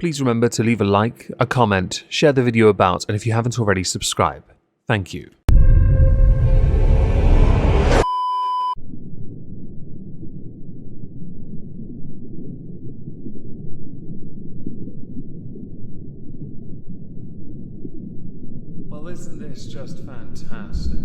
please remember to leave a like, a comment, share the video about, and if you haven't already, subscribe. Thank you. Well, isn't this just fantastic?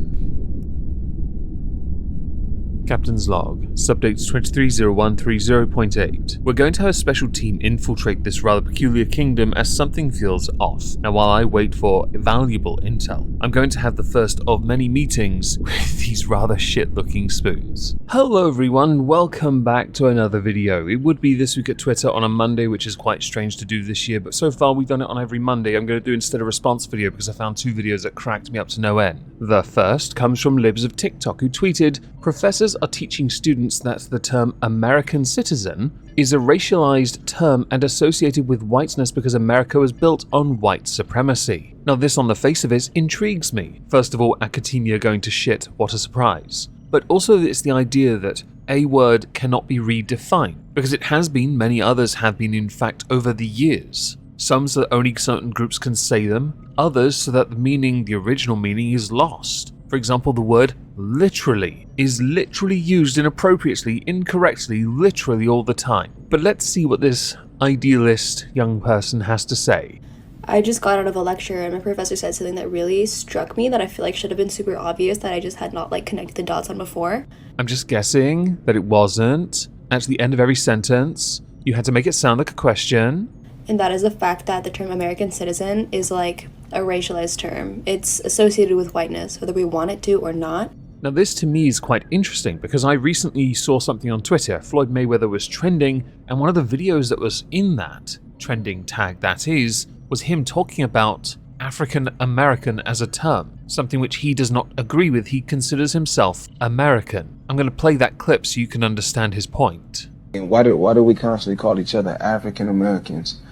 Captain's Log, Subdates 230130.8. We're going to have a special team infiltrate this rather peculiar kingdom as something feels off. Now while I wait for valuable intel, I'm going to have the first of many meetings with these rather shit-looking spoons. Hello everyone, welcome back to another video. It would be This Week at Twitter on a Monday, which is quite strange to do this year, but so far we've done it on every Monday. I'm going to do instead a response video because I found two videos that cracked me up to no end. The first comes from Libs of TikTok, who tweeted, "Professors are teaching students that the term American citizen is a racialized term and associated with whiteness because America was built on white supremacy." Now this on the face of it intrigues me. First of all, academia going to shit, what a surprise. But also it's the idea that a word cannot be redefined, because it has been, many others have been in fact over the years. Some so that only certain groups can say them, others so that the original meaning is lost. For example, the word literally is literally used inappropriately, incorrectly, literally all the time. But let's see what this idealist young person has to say. I just got out of a lecture and my professor said something that really struck me that I feel like should have been super obvious that I just had not connected the dots on before. I'm just guessing that it wasn't. At the end of every sentence, you had to make it sound like a question. And that is the fact that the term American citizen is like a racialized term. It's associated with whiteness, whether we want it to or not. Now this to me is quite interesting because I recently saw something on Twitter. Floyd Mayweather was trending, and one of the videos that was in that trending tag, that is, was him talking about African American as a term, something which he does not agree with. He considers himself American. I'm going to play that clip so you can understand his point. And why do we constantly call each other African Americans?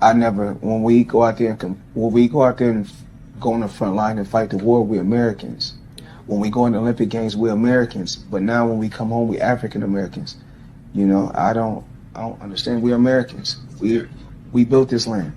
When we go out there and go on the front line and fight the war, we're Americans. When we go in the Olympic Games, we're Americans. But now when we come home, we're African Americans. You know, I don't understand. We're Americans. We built this land.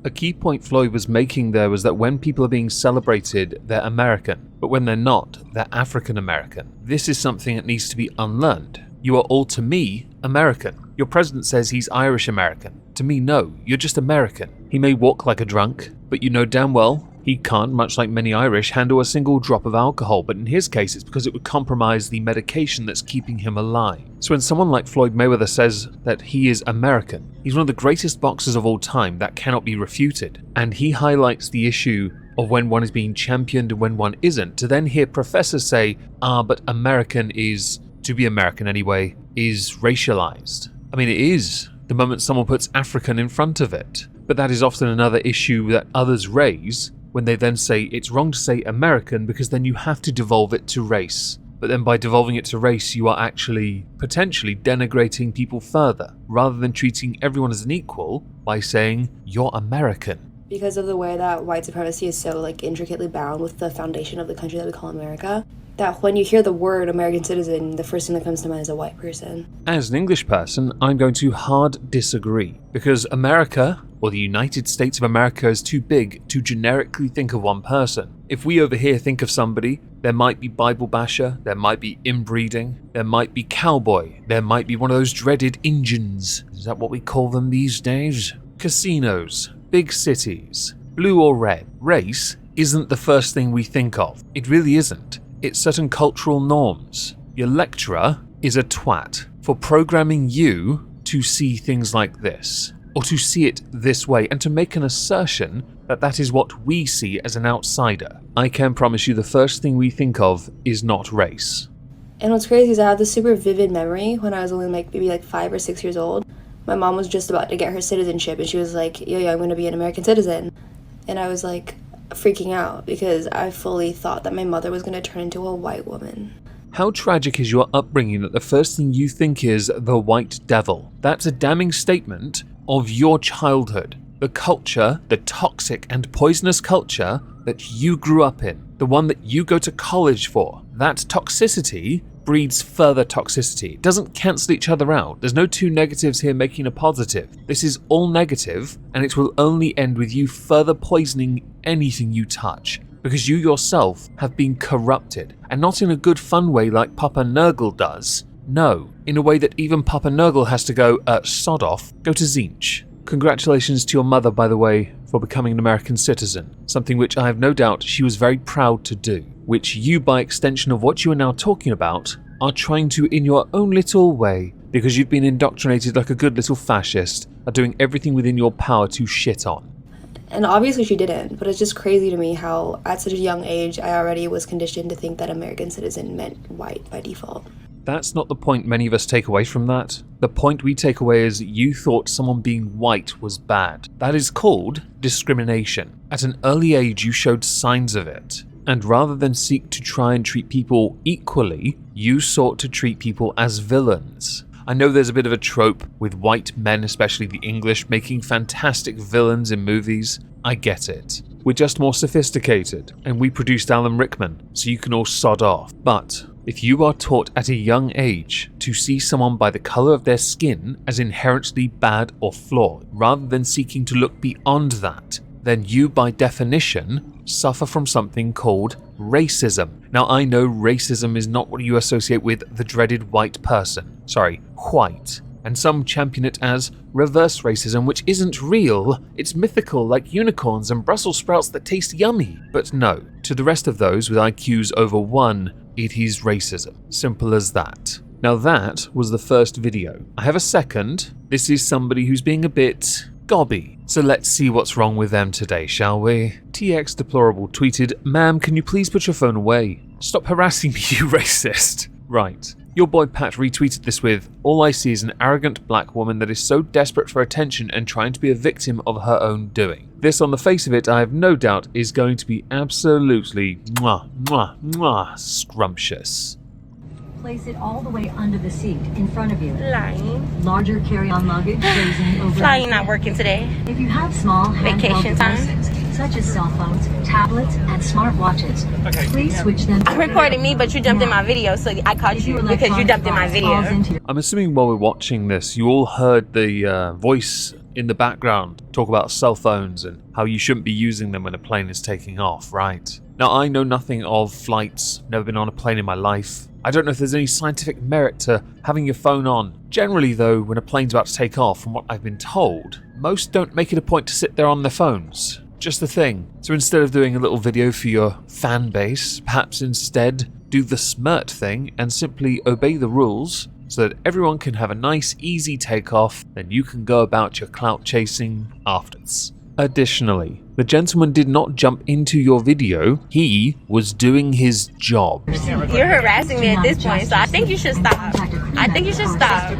A key point Floyd was making there was that when people are being celebrated, they're American. But when they're not, they're African American. This is something that needs to be unlearned. You are all, to me, American. Your president says he's Irish American. To me, no, you're just American. He may walk like a drunk, but you know damn well he can't, much like many Irish, handle a single drop of alcohol, but in his case it's because it would compromise the medication that's keeping him alive. So when someone like Floyd Mayweather says that he is American, he's one of the greatest boxers of all time, that cannot be refuted. And he highlights the issue of when one is being championed and when one isn't, to then hear professors say, but American is, to be American anyway, is racialized. I mean, it is, the moment someone puts African in front of it. But that is often another issue that others raise when they then say it's wrong to say American because then you have to devolve it to race. But then by devolving it to race, you are actually potentially denigrating people further, rather than treating everyone as an equal by saying you're American. Because of the way that white supremacy is so intricately bound with the foundation of the country that we call America, that when you hear the word American citizen, the first thing that comes to mind is a white person. As an English person, I'm going to hard disagree, because America, or the United States of America, is too big to generically think of one person. If we over here think of somebody, there might be Bible basher, there might be inbreeding, there might be cowboy, there might be one of those dreaded Injuns. Is that what we call them these days? Casinos, big cities, blue or red. Race isn't the first thing we think of. It really isn't. It's certain cultural norms. Your lecturer is a twat for programming you to see things like this, or to see it this way, and to make an assertion that that is what we see as an outsider. I can promise you the first thing we think of is not race. And what's crazy is I have this super vivid memory when I was only maybe 5 or 6 years old. My mom was just about to get her citizenship and she was like, yo, I'm going to be an American citizen. And I was freaking out because I fully thought that my mother was going to turn into a white woman. How tragic is your upbringing that the first thing you think is the white devil? That's a damning statement of your childhood. The culture, the toxic and poisonous culture that you grew up in, the one that you go to college for. That toxicity breeds further toxicity. It doesn't cancel each other out. There's no two negatives here making a positive. This is all negative, and it will only end with you further poisoning anything you touch, because you yourself have been corrupted, and not in a good fun way like Papa Nurgle does. No, in a way that even Papa Nurgle has to go, sod off, go to Tzeentch. Congratulations to your mother, by the way, for becoming an American citizen, something which I have no doubt she was very proud to do, which you, by extension of what you are now talking about, are trying to in your own little way, because you've been indoctrinated like a good little fascist, are doing everything within your power to shit on. And obviously she didn't, but it's just crazy to me how at such a young age I already was conditioned to think that American citizen meant white by default. That's not the point many of us take away from that. The point we take away is you thought someone being white was bad. That is called discrimination. At an early age, you showed signs of it. And rather than seek to try and treat people equally, you sought to treat people as villains. I know there's a bit of a trope with white men, especially the English, making fantastic villains in movies. I get it. We're just more sophisticated, and we produced Alan Rickman, so you can all sod off. But if you are taught at a young age to see someone by the colour of their skin as inherently bad or flawed, rather than seeking to look beyond that, then you, by definition, suffer from something called racism. Now, I know racism is not what you associate with the dreaded white person. Sorry, white. And some champion it as reverse racism, which isn't real. It's mythical, like unicorns and Brussels sprouts that taste yummy. But no, to the rest of those with IQs over 1, it is racism. Simple as that. Now that was the first video. I have a second. This is somebody who's being a bit gobby. So let's see what's wrong with them today, shall we? TX Deplorable tweeted, "Ma'am, can you please put your phone away? Stop harassing me, you racist." Right. Your boy Pat retweeted this with, "All I see is an arrogant black woman that is so desperate for attention and trying to be a victim of her own doing." This, on the face of it, I have no doubt is going to be absolutely scrumptious. Place it all the way under the seat in front of you. Flying. Larger carry-on luggage raising over. Flying not working today. If you have small Vacation handheld time. devices, such as cell phones, tablets, and smartwatches, please switch them. You recorded me, but you jumped in my video, so I caught you because you jumped in my video. I'm assuming while we're watching this, you all heard the voice in the background talk about cell phones and how you shouldn't be using them when a plane is taking off, right? Now, I know nothing of flights, never been on a plane in my life. I don't know if there's any scientific merit to having your phone on. Generally, though, when a plane's about to take off, from what I've been told, most don't make it a point to sit there on their phones. Just the thing. So instead of doing a little video for your fan base, perhaps instead do the smirt thing and simply obey the rules so that everyone can have a nice, easy takeoff, then you can go about your clout chasing afterwards. Additionally, the gentleman did not jump into your video, he was doing his job. You're harassing me at this point, so I think you should stop. I think you should stop.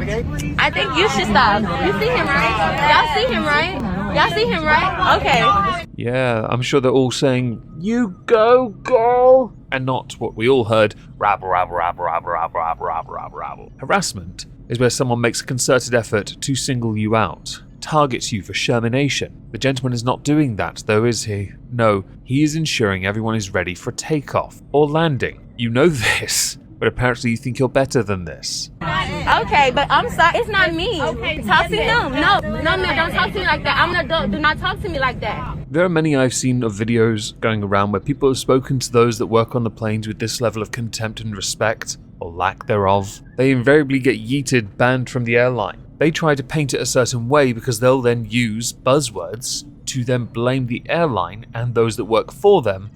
I think you should stop. You see him, right? Y'all see him, right? Y'all see him, right? Okay. Yeah, I'm sure they're all saying, "You go, girl!" and not what we all heard, rabble, rabble, rabble, rabble, rabble, rabble, rabble, rabble, rabble. Harassment is where someone makes a concerted effort to single you out, targets you for shermination. The gentleman is not doing that, though, is he? No, he is ensuring everyone is ready for takeoff or landing. You know this, but apparently you think you're better than this. Okay, but I'm sorry, it's not me. Talk to him. No, don't talk to me like that. I'm an adult. Do not talk to me like that. There are many I've seen of videos going around where people have spoken to those that work on the planes with this level of contempt and respect, or lack thereof. They invariably get yeeted, banned from the airline. They try to paint it a certain way because they'll then use buzzwords to then blame the airline and those that work for them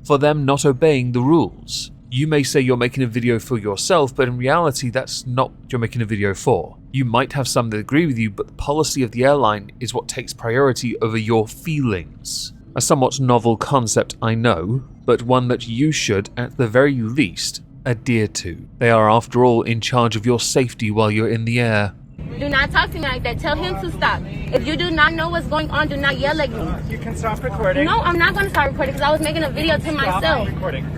not obeying the rules. You may say you're making a video for yourself, but in reality that's not what you're making a video for. You might have some that agree with you, but the policy of the airline is what takes priority over your feelings. A somewhat novel concept, I know, but one that you should, at the very least, adhere to. They are, after all, in charge of your safety while you're in the air. Do not talk to me like that. Tell him to stop. If you do not know what's going on, do not yell at me. You can stop recording. No, I'm not going to start recording because I was making a video to myself.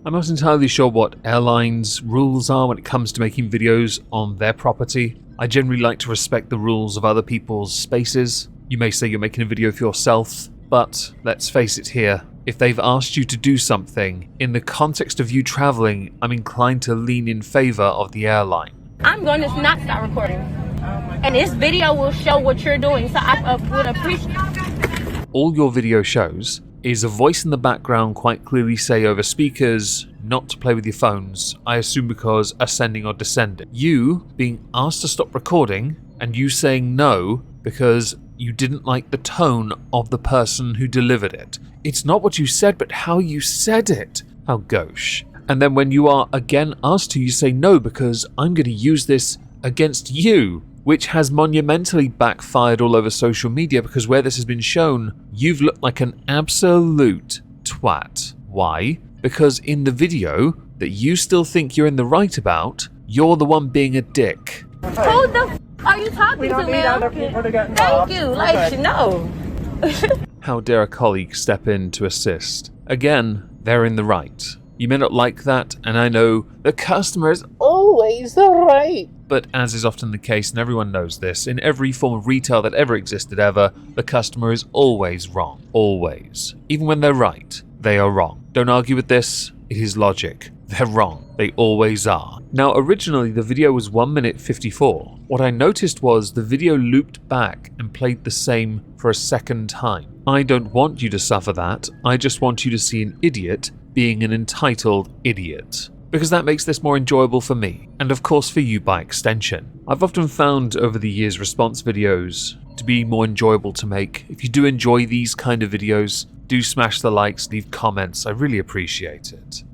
I'm not entirely sure what airlines' rules are when it comes to making videos on their property. I generally like to respect the rules of other people's spaces. You may say you're making a video for yourself, but let's face it here, If they've asked you to do something, in the context of you traveling, I'm inclined to lean in favor of the airline. I'm going to not start recording. And this video will show what you're doing, so I would appreciate. All your video shows is a voice in the background quite clearly say over speakers not to play with your phones, I assume because ascending or descending. You being asked to stop recording and you saying no because you didn't like the tone of the person who delivered it. It's not what you said, but how you said it. How gauche. And then when you are again asked to, you say no because I'm going to use this against you, which has monumentally backfired all over social media because where this has been shown, you've looked like an absolute twat. Why? Because in the video that you still think you're in the right about, you're the one being a dick. Who the f are you talking to, man? Thank you. Like, no. How dare a colleague step in to assist? Again, they're in the right. You may not like that, and I know the customer is always the right. But as is often the case, and everyone knows this, in every form of retail that ever existed ever, the customer is always wrong. Always. Even when they're right, they are wrong. Don't argue with this, it is logic. They're wrong. They always are. Now, originally the video was 1 minute 54. What I noticed was the video looped back and played the same for a second time. I don't want you to suffer that. I just want you to see an idiot being an entitled idiot. Because that makes this more enjoyable for me, and of course for you by extension. I've often found over the years response videos to be more enjoyable to make. If you do enjoy these kind of videos, do smash the likes, leave comments, I really appreciate it.